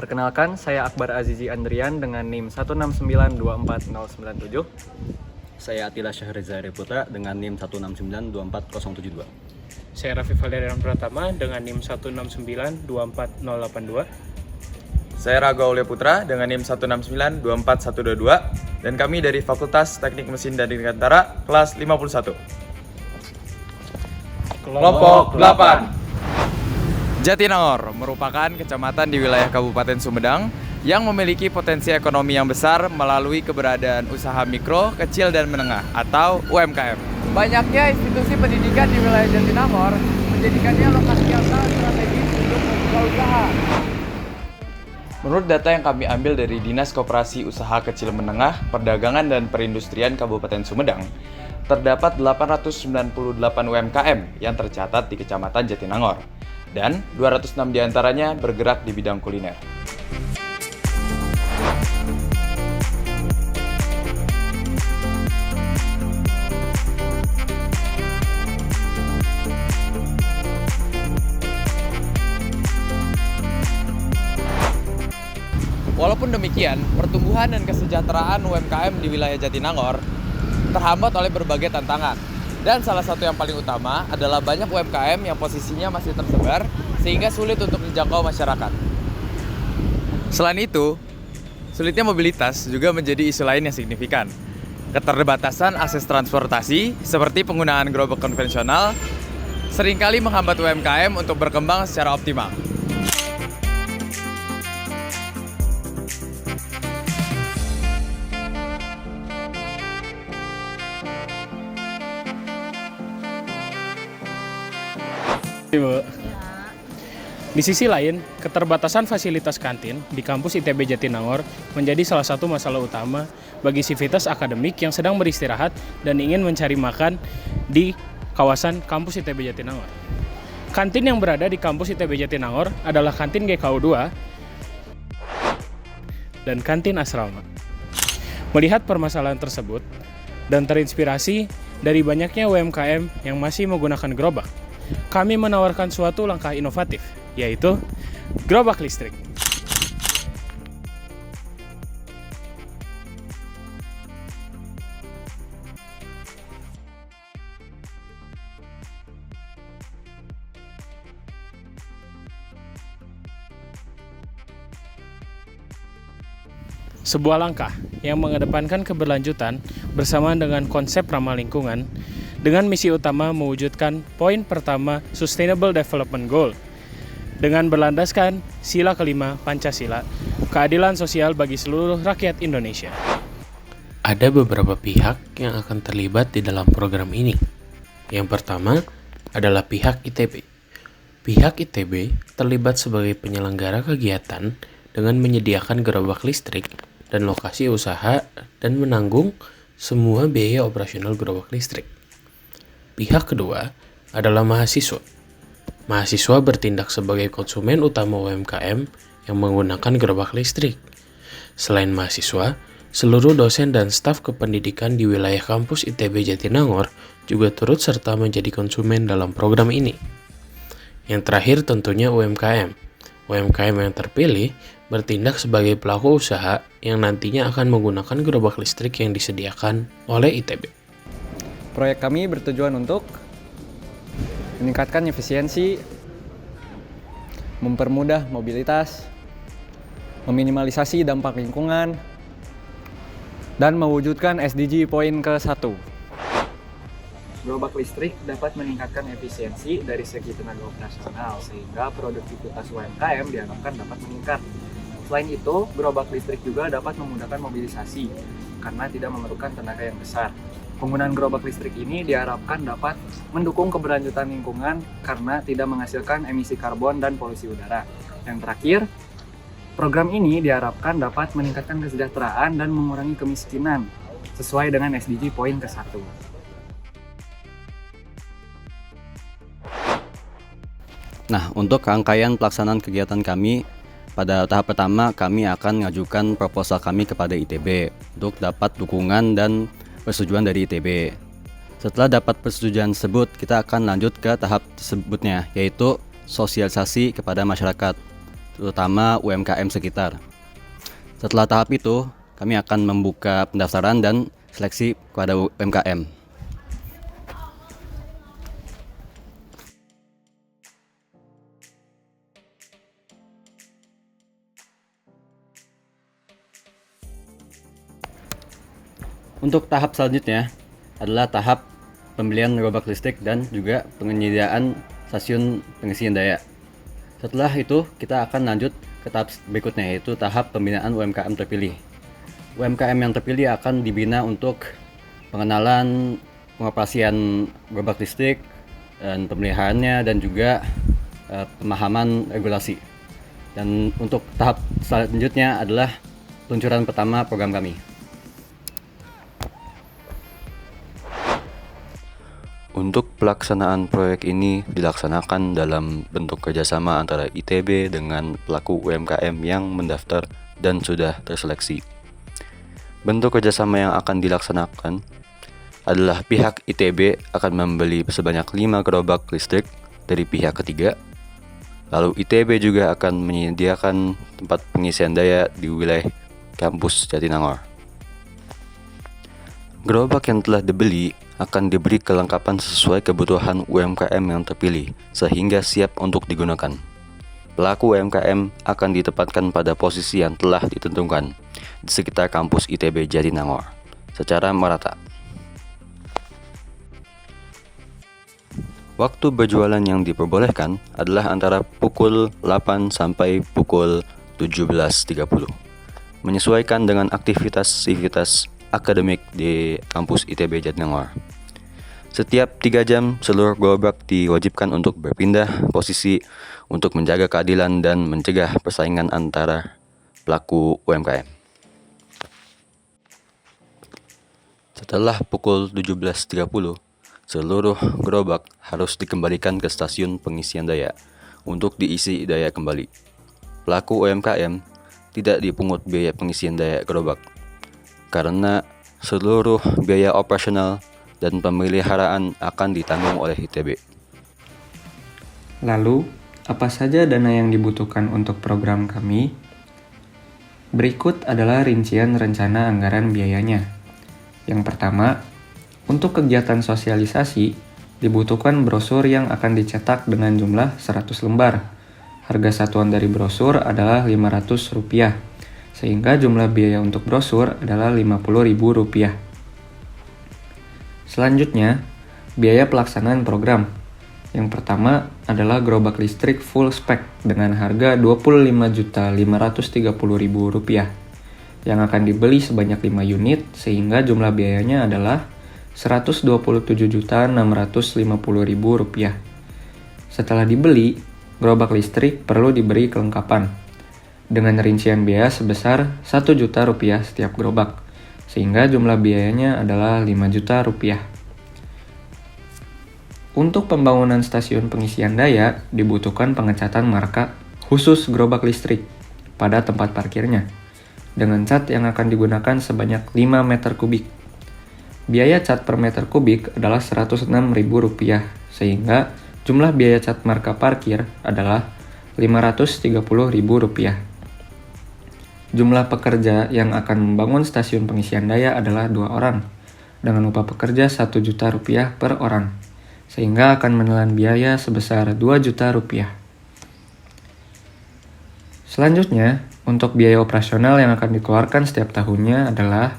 Perkenalkan, saya Akbar Azizi Andrian dengan NIM 169240097. Saya Atila Syahriza Putra dengan NIM 169240072. Saya Raffi Valerian Pratama dengan NIM 169240082. Saya Raga Aulia Putra dengan NIM 169242122 dan kami dari Fakultas Teknik Mesin dan Dirgantara kelas 51. Kelompok 8. Jatinangor merupakan kecamatan di wilayah Kabupaten Sumedang yang memiliki potensi ekonomi yang besar melalui keberadaan usaha mikro, kecil, dan menengah atau UMKM. Banyaknya institusi pendidikan di wilayah Jatinangor menjadikannya lokasi yang sangat strategis untuk membuka usaha. Menurut data yang kami ambil dari Dinas Koperasi Usaha Kecil Menengah, Perdagangan dan Perindustrian Kabupaten Sumedang, terdapat 898 UMKM yang tercatat di Kecamatan Jatinangor, dan 206 diantaranya bergerak di bidang kuliner. Walaupun demikian, pertumbuhan dan kesejahteraan UMKM di wilayah Jatinangor terhambat oleh berbagai tantangan. Dan salah satu yang paling utama adalah banyak UMKM yang posisinya masih tersebar sehingga sulit untuk dijangkau masyarakat. Selain itu, sulitnya mobilitas juga menjadi isu lain yang signifikan. Keterbatasan akses transportasi seperti penggunaan gerobak konvensional seringkali menghambat UMKM untuk berkembang secara optimal. Di sisi lain, keterbatasan fasilitas kantin di kampus ITB Jatinangor menjadi salah satu masalah utama bagi sivitas akademik yang sedang beristirahat dan ingin mencari makan di kawasan kampus ITB Jatinangor. Kantin yang berada di kampus ITB Jatinangor adalah kantin GKU 2 dan kantin asrama. Melihat permasalahan tersebut dan terinspirasi dari banyaknya UMKM yang masih menggunakan gerobak, kami menawarkan suatu langkah inovatif, yaitu gerobak listrik. Sebuah langkah yang mengedepankan keberlanjutan bersamaan dengan konsep ramah lingkungan dengan misi utama mewujudkan poin pertama Sustainable Development Goal dengan berlandaskan sila kelima Pancasila, keadilan sosial bagi seluruh rakyat Indonesia. Ada beberapa pihak yang akan terlibat di dalam program ini. Yang pertama adalah pihak ITB. Pihak ITB terlibat sebagai penyelenggara kegiatan dengan menyediakan gerobak listrik dan lokasi usaha dan menanggung semua biaya operasional gerobak listrik. Pihak kedua adalah mahasiswa. Mahasiswa bertindak sebagai konsumen utama UMKM yang menggunakan gerobak listrik. Selain mahasiswa, seluruh dosen dan staf kependidikan di wilayah kampus ITB Jatinangor juga turut serta menjadi konsumen dalam program ini. Yang terakhir tentunya UMKM. UMKM yang terpilih bertindak sebagai pelaku usaha yang nantinya akan menggunakan gerobak listrik yang disediakan oleh ITB. Proyek kami bertujuan untuk meningkatkan efisiensi, mempermudah mobilitas, meminimalisasi dampak lingkungan, dan mewujudkan SDG poin ke-1. Gerobak listrik dapat meningkatkan efisiensi dari segi tenaga operasional sehingga produktivitas UMKM diharapkan dapat meningkat. Selain itu, gerobak listrik juga dapat memudahkan mobilisasi karena tidak memerlukan tenaga yang besar. Penggunaan gerobak listrik ini diharapkan dapat mendukung keberlanjutan lingkungan karena tidak menghasilkan emisi karbon dan polusi udara. Yang terakhir, program ini diharapkan dapat meningkatkan kesejahteraan dan mengurangi kemiskinan sesuai dengan SDG poin ke-1. Nah, untuk rangkaian pelaksanaan kegiatan kami, pada tahap pertama kami akan mengajukan proposal kami kepada ITB untuk dapat dukungan dan persetujuan dari ITB. Setelah dapat persetujuan tersebut, kita akan lanjut ke tahap tersebutnya, yaitu sosialisasi kepada masyarakat. terutama UMKM sekitar. Setelah tahap itu, kami akan membuka pendaftaran dan seleksi kepada UMKM. Untuk tahap selanjutnya adalah tahap pembelian gerobak listrik dan juga penyediaan stasiun pengisian daya. Setelah itu, kita akan lanjut ke tahap berikutnya, yaitu tahap pembinaan UMKM terpilih. UMKM yang terpilih akan dibina untuk pengenalan pengoperasian gerobak listrik dan pemeliharaannya dan juga pemahaman regulasi. Dan untuk tahap selanjutnya adalah peluncuran pertama program kami. Untuk pelaksanaan proyek ini dilaksanakan dalam bentuk kerjasama antara ITB dengan pelaku UMKM yang mendaftar dan sudah terseleksi. Bentuk kerjasama yang akan dilaksanakan adalah pihak ITB akan membeli sebanyak 5 gerobak listrik dari pihak ketiga. Lalu ITB juga akan menyediakan tempat pengisian daya di wilayah kampus Jatinangor. Gerobak yang telah dibeli akan diberi kelengkapan sesuai kebutuhan UMKM yang terpilih, sehingga siap untuk digunakan. Pelaku UMKM akan ditempatkan pada posisi yang telah ditentukan di sekitar kampus ITB Jatinangor, secara merata. Waktu berjualan yang diperbolehkan adalah antara pukul 8 sampai pukul 17.30, menyesuaikan dengan aktivitas akademik di kampus ITB Jatinangor. Setiap 3 jam, seluruh gerobak diwajibkan untuk berpindah posisi untuk menjaga keadilan dan mencegah persaingan antara pelaku UMKM. Setelah pukul 17.30, seluruh gerobak harus dikembalikan ke stasiun pengisian daya untuk diisi daya kembali. Pelaku UMKM tidak dipungut biaya pengisian daya gerobak, karena seluruh biaya operasional dan pemeliharaan akan ditanggung oleh ITB. Lalu, apa saja dana yang dibutuhkan untuk program kami? Berikut adalah rincian rencana anggaran biayanya. Yang pertama, untuk kegiatan sosialisasi, dibutuhkan brosur yang akan dicetak dengan jumlah 100 lembar. Harga satuan dari brosur adalah Rp500, sehingga jumlah biaya untuk brosur adalah Rp50.000. Selanjutnya, biaya pelaksanaan program. Yang pertama adalah gerobak listrik full spec dengan harga Rp25.530.000 yang akan dibeli sebanyak 5 unit, sehingga jumlah biayanya adalah Rp127.650.000. Setelah dibeli, gerobak listrik perlu diberi kelengkapan dengan rincian biaya sebesar Rp1 juta setiap gerobak, sehingga jumlah biayanya adalah Rp5 juta. Untuk pembangunan stasiun pengisian daya, dibutuhkan pengecatan marka khusus gerobak listrik pada tempat parkirnya, dengan cat yang akan digunakan sebanyak 5 meter kubik. Biaya cat per meter kubik adalah Rp106.000, sehingga jumlah biaya cat marka parkir adalah Rp530.000. Jumlah pekerja yang akan membangun stasiun pengisian daya adalah 2 orang, dengan upah pekerja Rp1 juta per orang, sehingga akan menelan biaya sebesar Rp2 juta. Selanjutnya, untuk biaya operasional yang akan dikeluarkan setiap tahunnya adalah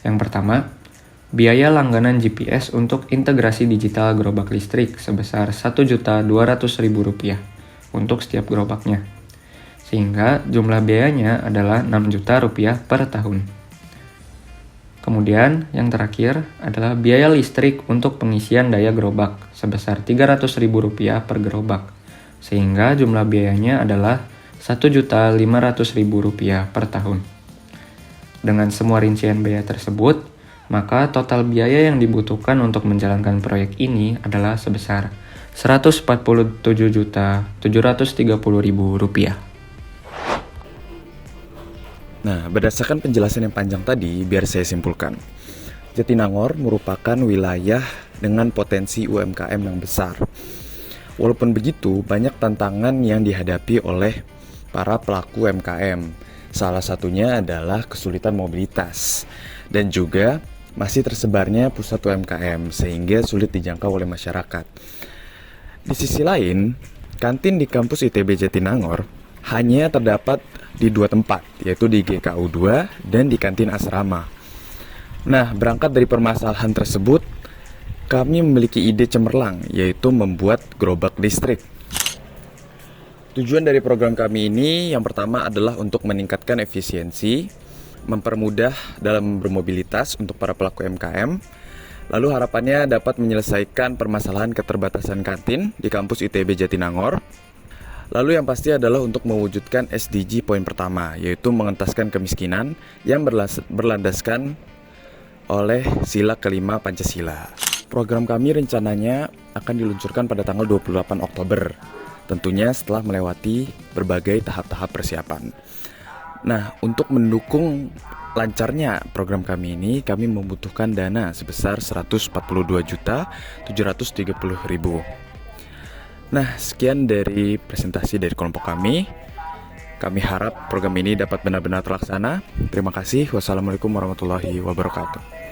yang pertama, biaya langganan GPS untuk integrasi digital gerobak listrik sebesar Rp1.200.000 untuk setiap gerobaknya, sehingga jumlah biayanya adalah Rp6 juta per tahun. Kemudian, yang terakhir adalah biaya listrik untuk pengisian daya gerobak sebesar Rp300.000 per gerobak, sehingga jumlah biayanya adalah Rp1.500.000 per tahun. Dengan semua rincian biaya tersebut, maka total biaya yang dibutuhkan untuk menjalankan proyek ini adalah sebesar Rp147.730.000. Nah, berdasarkan penjelasan yang panjang tadi, biar saya simpulkan. Jatinangor merupakan wilayah dengan potensi UMKM yang besar. Walaupun begitu, banyak tantangan yang dihadapi oleh para pelaku UMKM. Salah satunya adalah kesulitan mobilitas dan juga masih tersebarnya pusat UMKM sehingga sulit dijangkau oleh masyarakat. Di sisi lain, kantin di kampus ITB Jatinangor hanya terdapat di 2 tempat, yaitu di GKU 2 dan di kantin asrama. Nah, berangkat dari permasalahan tersebut, kami memiliki ide cemerlang, yaitu membuat gerobak listrik. Tujuan dari program kami ini yang pertama adalah untuk meningkatkan efisiensi, mempermudah dalam bermobilitas untuk para pelaku UMKM. Lalu harapannya dapat menyelesaikan permasalahan keterbatasan kantin di kampus ITB Jatinangor. Lalu yang pasti adalah untuk mewujudkan SDG poin pertama, yaitu mengentaskan kemiskinan yang berlandaskan oleh sila kelima Pancasila. Program kami rencananya akan diluncurkan pada tanggal 28 Oktober, tentunya setelah melewati berbagai tahap-tahap persiapan. Nah, untuk mendukung lancarnya program kami ini, kami membutuhkan dana sebesar 142.730.000. Nah, sekian dari presentasi dari kelompok kami. Kami harap program ini dapat benar-benar terlaksana. Terima kasih. Wassalamualaikum warahmatullahi wabarakatuh.